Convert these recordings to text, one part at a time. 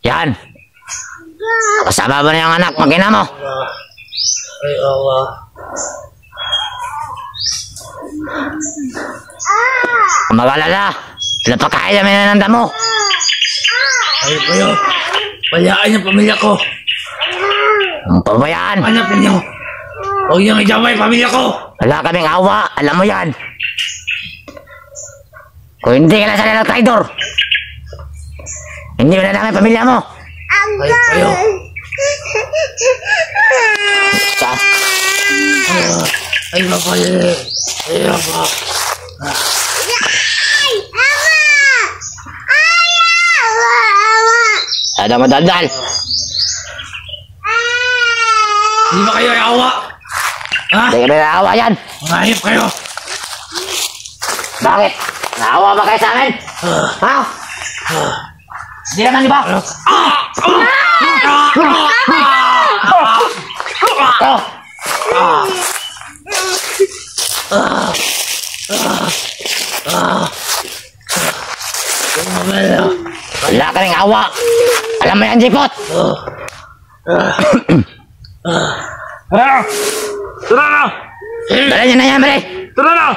Yan. Kasama ba na yung anak mag-ina mo? Ay Allah. Mag-alala. Pinapakain namin na ng damo. Ay kayo. Pabayaan yung pamilya ko. Ang pabayaan. Hanapin niyo. Huwag niyong idamay pamilya ko. Wala kaming awa. Alam mo yan. Kung hindi ka na sana ng traidor, hindi mo na namin pamilya mo. Ay kayo. Ay mapali. Ay apa. Ada madaldal. Hindi ba kayo awa? Ha? Hindi kami naawa yan. Mahayop kayo. Bakit? Naawa ba kayo sa amin? Ha? Hindi naman, di ba? Wala kaming awa. Alam mo yan, Jipot? Tara na! Dala niya na yan, Mare. Tara na!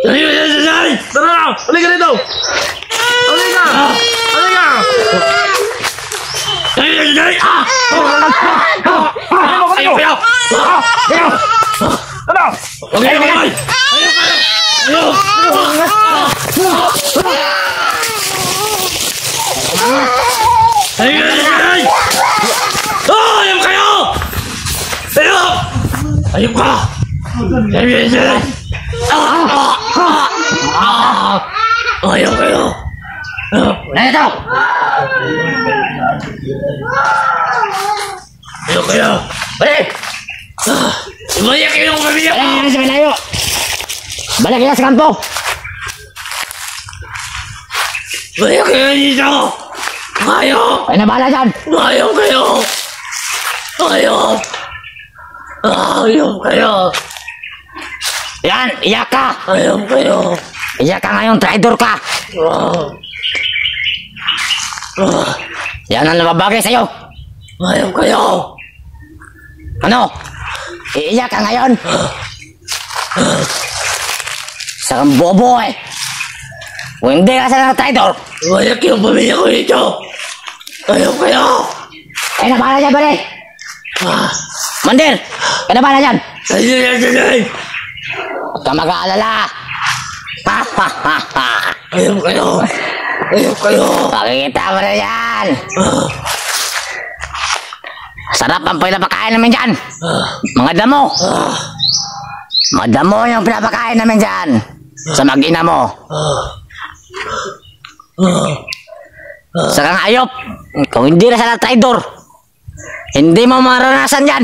Tara na! Halika dito! Halika! Halika! Ayaw kayo! Ano? Huwag kayo kamay! Ayaw kayo! Ayaw ka! Ayaw kayo! Nito! Ayaw kayo! Balik! Ibalik kayo ng pamilya ko! Balik sa malayo! Balik kayo sa kampo! Ibalik kayo dito! Ayaw! Ay na bahala dyan! Ayaw kayo! Ayaw! Ayaw kayo! Yan! Iyak ka! Ayaw kayo! Iyak ka ngayong traidor ka! Yan ang nababagay sa'yo! Ayaw kayo! Ano? Iiyak ka ngayon? Sa kang bobo eh! Kung hindi ka sa traidor! Ibalik yung pamilya ko dito! Ayaw kayo! Ay na bahala dyan, bali! Mandir! Ay na bahala dyan! Ayun! Huwag ka mag-aalala! Ha ha ha ha! Ayaw kayo! Ayaw kayo! Pakikita mo na yan! Sarap ang pinapakain namin dyan! Mga damo! Mga damo yung pinapakain namin dyan! Sa mag-ina mo! Sa kang ayop! Kung hindi na sana traidor, hindi mo maranasan yan!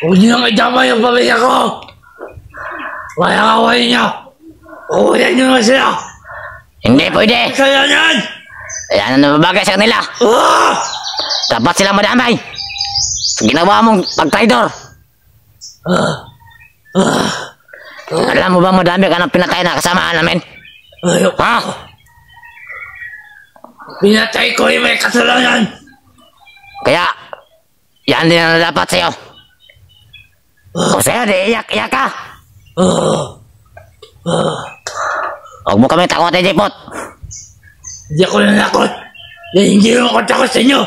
Huwag niyo nang idama yung pamilya ko! Kaya kawain niyo! Uwayan niyo na sila! Hindi pwede! Kaya yan! Ayan ang nababagay sa kanila! Dapat silang madamay! Ginawa mong pag-traidor! Alam mo ba madami ka ng pinatay na kasamaan namin? Ha? Pinatay ko yung may kasalanan! Kaya, yan din ang dapat sa'yo. O sa'yo, di iyak-iyak ka. Huwag mo kami takotin, Jipot. Hindi ako nanakot. Hindi ako takot sa inyo.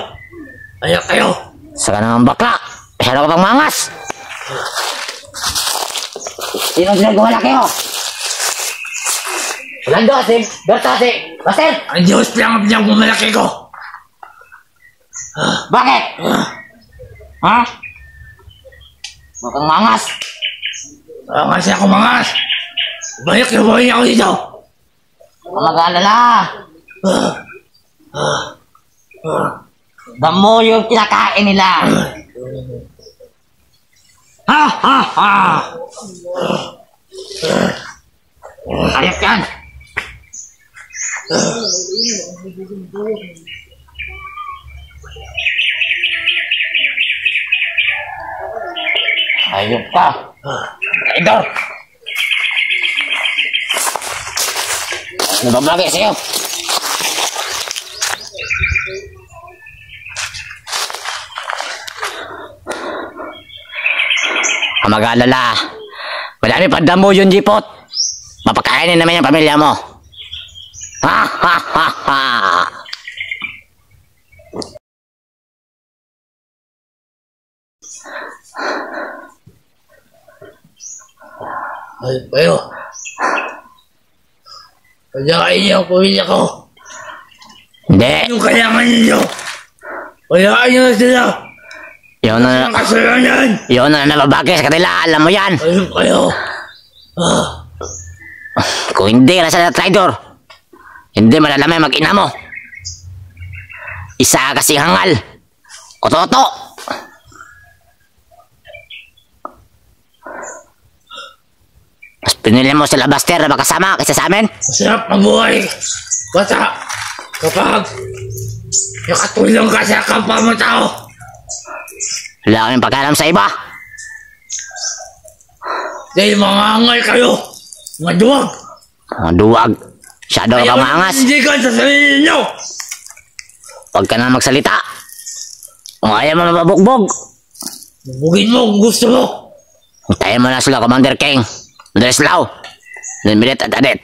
Ayaw kayo. Saka naman bakla. Masyado ka pang mangas. Sino sinagawala kayo? Orlando, si Berto, si Master. Ang Diyos pinang pumalaki ko. Bakit? Ha? Mukhang mangas. Kasi ako mangas. Balik yung buhay ako dito. Huwag mag-aalala. Damo yung kinakain nila. Ha ha ha. Ayok yan. Hayop ka. Traidor. Ano ba bagay sa'yo? Ang mag-alala. Madami pa damo yun, Jipot. Mapakainin naman yung pamilya mo. Ha ha ha ha. Ay, kayo. Kayaan niyo ang pamilya ko. Hindi. Yung kailangan niyo. Kayaan niyo na sila. Yun na. Ang kasalanan. Yun na nababagay sa kanila. Alam mo yan. Ayun kayo. Kung hindi ka na sa traidor, hindi malalamay mag-ina mo. Isa kasi hangal. Oto-oto. Mas pinili mo sila Buster na makasama kaysa sa amin. Masarap mabuhay. Bata. Kapag nakatulong ka sa kapwa mo tao. Wala kaming pagkalam sa iba. Dahil mga hangal kayo. Mga duwag. Mga duwag. Shadow ka maangas. Hindi ka sa sarili niyo. Huwag ka na magsalita. Kung ayaw mo mababugbog, Bugin mo kung gusto mo. hintayin mo na sila, Commander King. Dreslaw. Nimilit at Adet.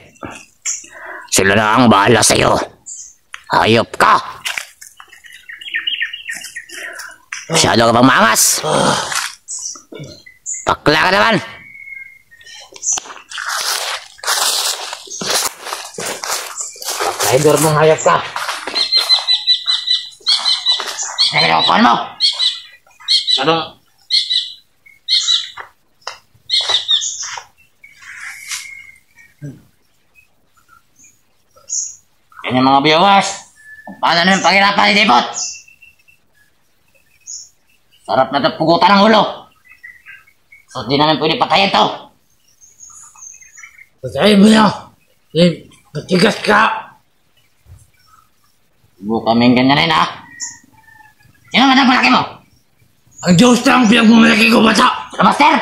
Sila na ang bahala sa'yo. Hayop ka. Shadow ka pang maangas. Bakla ka naman. Traidor mong hayop ka. Nagalawapan mo. Anong... Yan yung mga viewers. Paano naman pag-irapan ni Dipot? Sarap na ito pugutan ng ulo. So di namin pwede patayin to. Patayin mo na. Matigas ka. Huwag kaming ganyanin ha. Sino man ang malaki mo? Ang Diyos lang pinagmamalaki ko, bata. Master!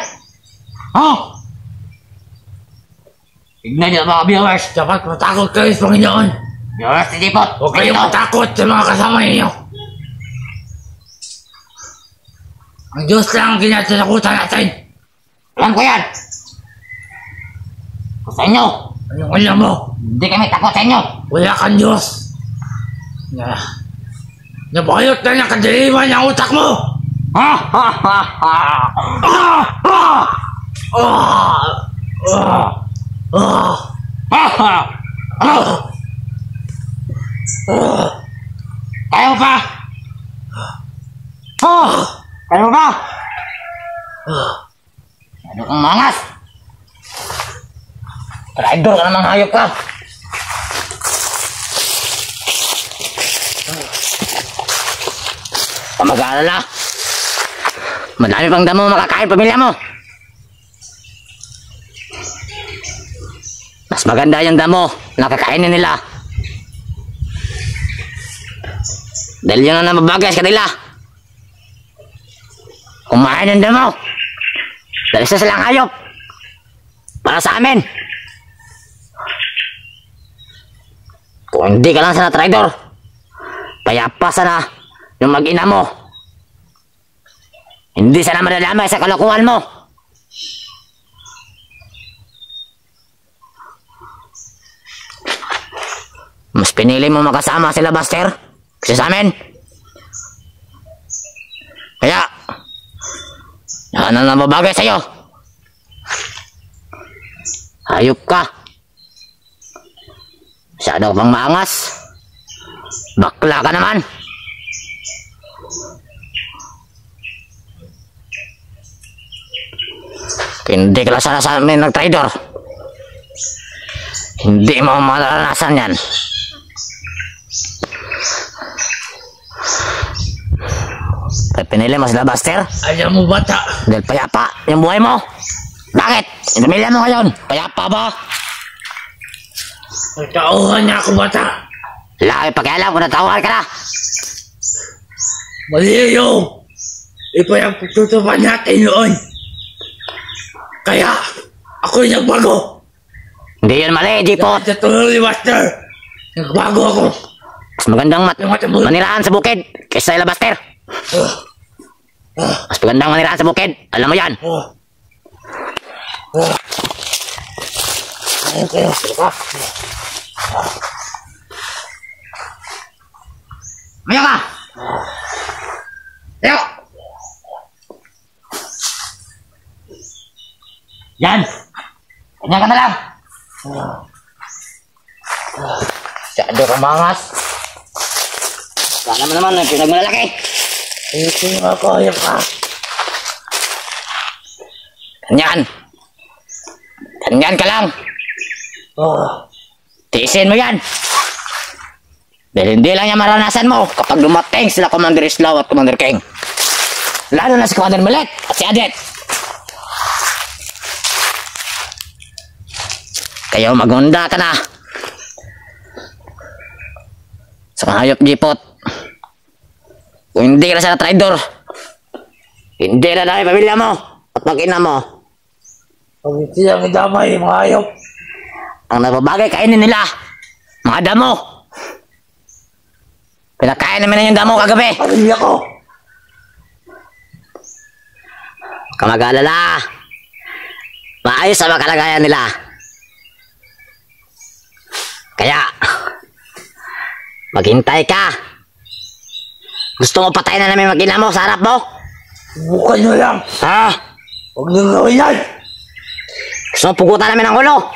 Oh! Tignan niyo mga viewers. Dapat matakot kayo sa Panginoon. Viewers ni Dipot. Huwag kayong matakot sa mga kasama ninyo. Ang Diyos lang ang kinatatakutan natin. Alam ko yan. Kung sa inyo, Anong alam mo? hindi kami takot sa inyo. Wala kang Diyos. Nabayot na ng kadaliman ng utak mo. Ha ha ha ha! Ha ha! Kaya mo pa? Kaya mo pa? Ano kang mangas? Traidor ka namang hayop ka. Mag-aalala. Madami pang damo makakain pamilya mo. Mas maganda yung damo na kakainin nila. Dahil yun ang nababagay sa kanila. Kumain ng damo. Dahil isa silang hayop. Para sa amin. Kung hindi ka lang sana traidor, payapa sana yung mag-ina mo. Hindi sana madadamay sa kalokohan mo. Mas pinili mo makasama sila Buster kasi sa amin. Kaya yan ang nababagay sa'yo. Hayop ka. Masyado pang maangas. Bakla ka naman. Hindi ka lang sana sa amin nag-traidor. Hindi mo maranasan yan. Pinili mo sila Buster? Alam mo, bata. Dahil payapa yung buhay mo. Bakit? Yung pamilya mo ngayon, payapa ba? Nagtauhan niya ako, bata. Laki pakialam kung natawahan ka na. Mali yung ipinagtutupan natin noon. Kaya, ako'y nagbago. Hindi yun mali, Jipot. Sa tulong ni Master, nagbago ako. Mas magandang manirahan sa bukid kaysa sa Labaster. Mas magandang manirahan sa bukid. Alam mo yan. Ayun kayo. Maya ka! Tayo! Yan! Ganyan ka na lang! Siyado ka mangas. Wala naman ang pinagmalalaki. Ito nga kaya ka. Ganyan! Ganyan ka lang! Tiisin mo yan! Dahil hindi lang yan maranasan mo kapag dumating sila Commander Islaw at Commander King. Lalo na si Commander Malet at si Adet. Kayo magunda ka na. Sa kahayop, Jipot. Kung hindi ka na sana traidor, hindi na dahil pamilya mo at mag-ina mo. Pag iti ang idamay, mga hayop. Ang nagpabagay kainin nila, mga damo. Pinakain namin na yung damo kagabi. Pamilya ko. Huwag ka mag-alala. Maayos ang kalagayan nila. Kaya, maghintay ka. Gusto mo patayin na namin mag-ina mo sa harap mo? Subukan nyo lang. Ha? Huwag nyo gawin yan. Gusto mo pugutan namin ang ulo?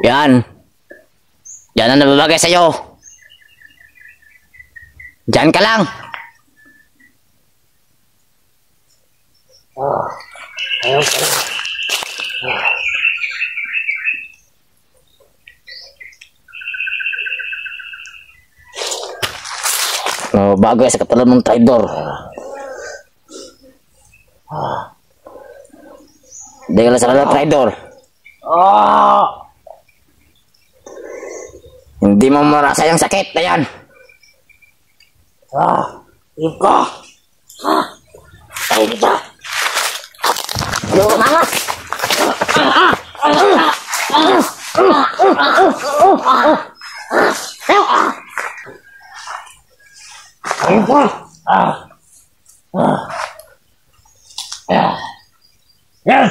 Yan. Yan ang nababagay sa'yo. Diyan ka lang. Ayaw ka lang. Nababagay sa katulad mong traidor. Hindi ka lang sa kanila traidor. Hindi mo marasa yung sakit na yan. Iyop ka. Tayo kita. Ayaw ka mangas. Iyop ka. Yan.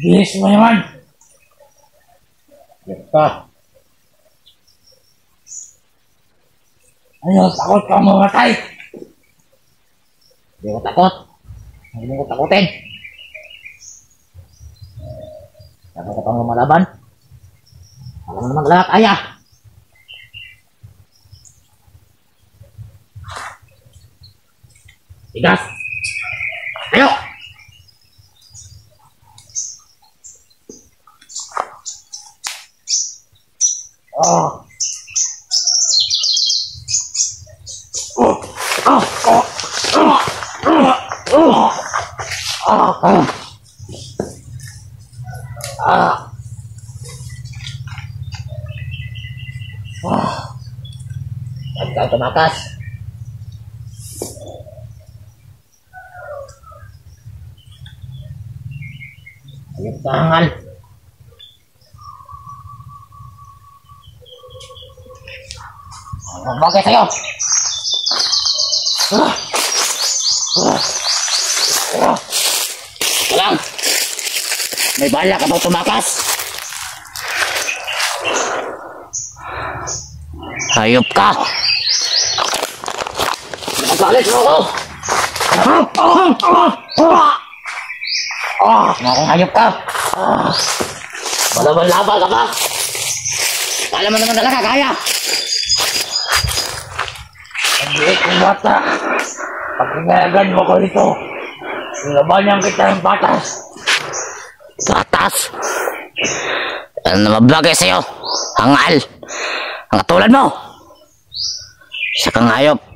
Bilis mo naman. Iyop ka. Ano, takot ka mamatay? Hindi ko takot. Hindi ko takutin. Takot ka pang lumalaban. Alam mo naman lahat, kaya. Tigas. Ayo! Huwag kang tumakas. Ayun tangan. Ano bagay sa'yo? Ito lang. May bala ka bang tumakas? Hayop ka. Nagalit mo ako. Mga hayop ka. Malaban-laban ka ba? Kala mo naman talaga kaya. Ang bilik ng bata. Pag pinayagan mo ko dito, nilabanyan kita ng batas. Batas? Ano na mabagay sa'yo? hangal. Ang katulad mo. Isa kang hayop.